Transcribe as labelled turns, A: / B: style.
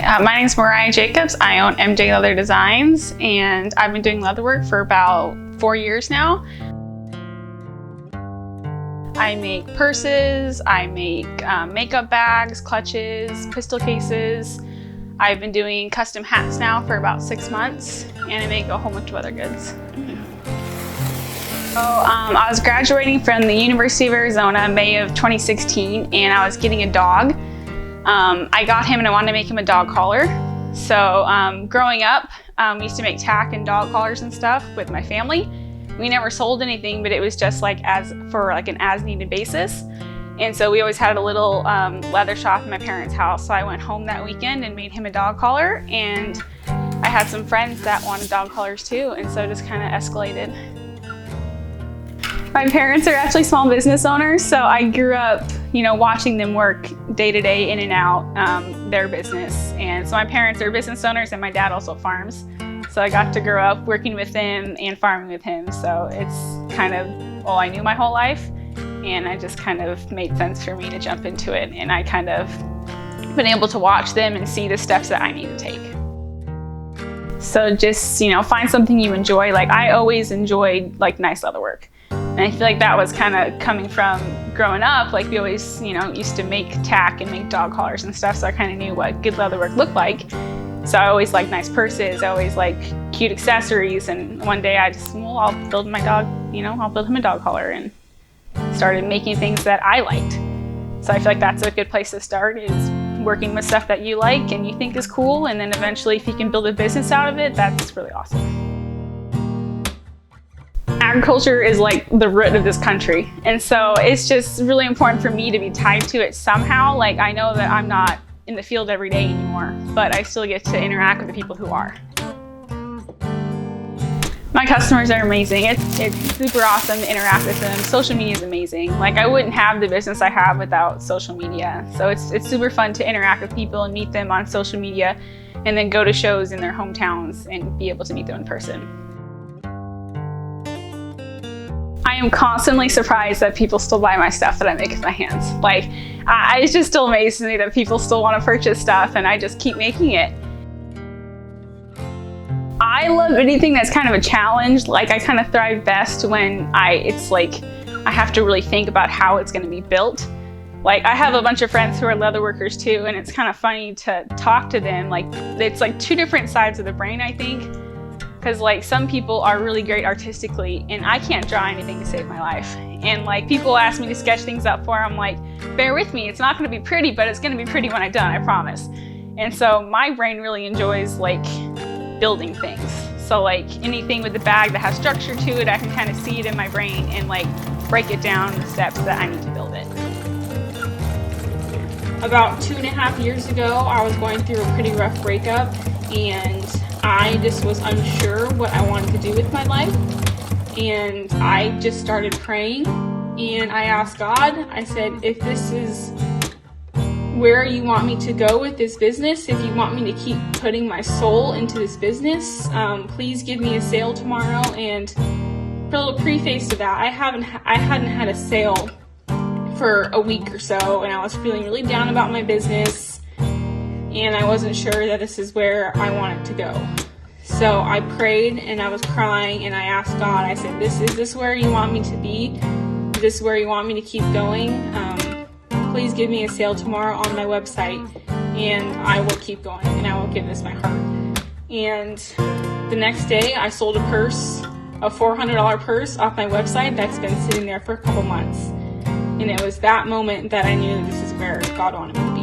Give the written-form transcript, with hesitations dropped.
A: My name is Moriah Jacobs. I own MJ Leather Designs, and I've been doing leather work for about 4 years now. I make purses, I make makeup bags, clutches, pistol cases. I've been doing custom hats now for about 6 months, and I make a whole bunch of other goods. So I was graduating from the University of Arizona May of 2016, and I was getting a dog. I got him and I wanted to make him a dog collar. So growing up, we used to make tack and dog collars and stuff with my family. We never sold anything, but it was just like an as-needed basis. And so we always had a little leather shop in my parents' house. So I went home that weekend and made him a dog collar. And I had some friends that wanted dog collars too. And so it just kind of escalated. My parents are actually small business owners. So I grew up, watching them work day to day in and out their business. And so my parents are business owners and my dad also farms. So I got to grow up working with him and farming with him. So it's kind of all I knew my whole life. And it just kind of made sense for me to jump into it. And I kind of been able to watch them and see the steps that I need to take. So just, find something you enjoy. Like I always enjoyed nice leather work. And I feel like that was kind of coming from growing up. Like we always, used to make tack and make dog collars and stuff. So I kind of knew what good leather work looked like. So I always liked nice purses. I always liked cute accessories. And one day I just, I'll build my dog, I'll build him a dog collar, and started making things that I liked. So I feel like that's a good place to start, is working with stuff that you like and you think is cool. And then eventually if you can build a business out of it, that's really awesome. Agriculture is like the root of this country. And so it's just really important for me to be tied to it somehow. Like I know that I'm not in the field every day anymore, but I still get to interact with the people who are. My customers are amazing. It's super awesome to interact with them. Social media is amazing. Like I wouldn't have the business I have without social media. So it's super fun to interact with people and meet them on social media, and then go to shows in their hometowns and be able to meet them in person. I am constantly surprised that people still buy my stuff that I make with my hands. It's just still amazing to me that people still want to purchase stuff, and I just keep making it. I love anything that's kind of a challenge. Like I kind of thrive best when I have to really think about how it's going to be built. Like I have a bunch of friends who are leather workers too, and it's kind of funny to talk to them. Like it's like two different sides of the brain, I think. Because some people are really great artistically, and I can't draw anything to save my life. And people ask me to sketch things up for them. I'm like, bear with me, it's not going to be pretty, but it's going to be pretty when I'm done, I promise. And so my brain really enjoys building things. So anything with the bag that has structure to it, I can kind of see it in my brain and break it down the steps that I need to build it. About 2.5 years ago, I was going through a pretty rough breakup, and I just was unsure what I wanted to do with my life. And I just started praying, and I asked God, I said, if this is where you want me to go with this business, if you want me to keep putting my soul into this business, please give me a sale tomorrow. And for a little preface to that, I hadn't had a sale for a week or so, and I was feeling really down about my business, and I wasn't sure that this is where I wanted to go. So I prayed and I was crying, and I asked God, I said, is this where you want me to be? Is this where you want me to keep going? Please give me a sale tomorrow on my website, and I will keep going, and I will give this my heart. And the next day I sold a $400 purse off my website that's been sitting there for a couple months. And it was that moment that I knew that this is where God wanted me to be.